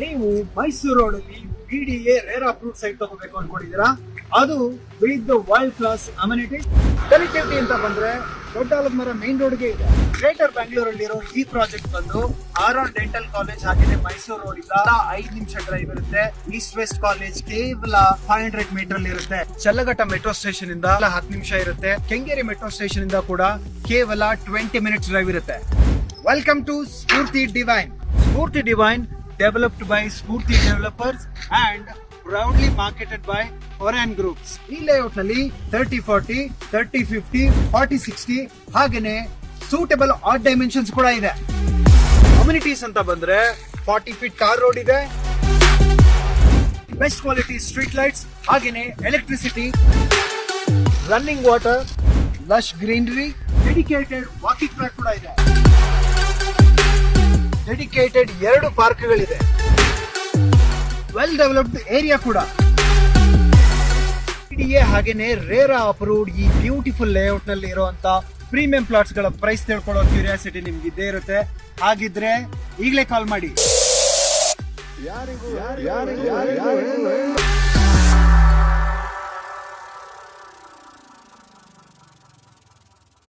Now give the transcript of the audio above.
ನೀವು ಮೈಸೂರು ರೋಡಲ್ಲಿ BDA RERA approved site ತಗೋಬೇಕು ಅನ್ಕೊಂಡಿದ್ದೀರಾ? ಅದು with world class amenities. Connectivity ಅಂತ ಬಂದ್ರೆ ದೊಡ್ಡಾಲಮರ ಮೇನ್ ರೋಡ್ಗೆ ಇದೆ. ಗ್ರೇಟರ್ ಬ್ಯಾಂಗ್ಳೂರಲ್ಲಿರೋ ಈ ಪ್ರಾಜೆಕ್ಟ್ ಬಂದು RR ಡೆಂಟಲ್ ಕಾಲೇಜ್ ಹಾಗೆ ಮೈಸೂರು ರೋಡ್ ಇಂದ 5 ನಿಮಿಷ ಡ್ರೈವ್ ಇರುತ್ತೆ. ಈಸ್ಟ್ ವೆಸ್ಟ್ ಕಾಲೇಜ್ ಕೇವಲ 500 ಮೀಟರ್ ಅಲ್ಲಿ ಇರುತ್ತೆ. ಚಲ್ಲಘಟ್ಟ ಮೆಟ್ರೋ ಸ್ಟೇಷನ್ ಇಂದ 10 ನಿಮಿಷ ಇರುತ್ತೆ. ಕೆಂಗೇರಿ ಮೆಟ್ರೋ ಸ್ಟೇಷನ್ ಇಂದ ಕೂಡ ಕೇವಲ 20 ಮಿನಿಟ್ಸ್ ಡ್ರೈವ್ ಇರುತ್ತೆ. Welcome to Spurti Divine. Spurti Divine developed by Spurti developers and proudly marketed by Oran Groups. ಈ ಲೇಔಟ್ ನಲ್ಲಿ 30-40, 30-50, 40-60 ಹಾಗೇನೆ ಸೂಟಬಲ್ ಆಡ್ ಡೈಮೆನ್ಷನ್ಸ್ ಕೂಡ ಇದೆ. ಅಮ್ಯುನಿಟೀಸ್ ಅಂತ ಬಂದ್ರೆ 40 ಫೀಟ್ ಕಾರ್ ರೋಡ್ ಇದೆ, ಬೆಸ್ಟ್ ಕ್ವಾಲಿಟಿ ಸ್ಟ್ರೀಟ್ ಲೈಟ್ಸ್, ಹಾಗೇನೆ electricity, running water, lush greenery, dedicated walking track ಕೂಡ ಇದೆ. ಡೆಡಿಕೇಟೆಡ್ 2 ಪಾರ್ಕ್ಗಳಿದೆ. ವೆಲ್ ಡೆವಲಪ್ಡ್ ಏರಿಯಾ ಕೂಡ. BDA ಹಾಗೇನೆ ರೇರಾ ಅಪ್ರೂವ್ಡ್ ಈ ಬ್ಯೂಟಿಫುಲ್ ಲೇಔಟ್ ನಲ್ಲಿ ಇರುವಂತ ಪ್ರೀಮಿಯಂ ಪ್ಲಾಟ್ಸ್ ಗಳ ಪ್ರೈಸ್ ತಿಳ್ಕೊಳ್ಳೋ ಕ್ಯೂರಿಯಾಸಿಟಿ ನಿಮ್ಗೆ ಇದ್ದೇ ಇರುತ್ತೆ. ಹಾಗಿದ್ರೆ ಈಗಲೇ ಕಾಲ್ ಮಾಡಿ.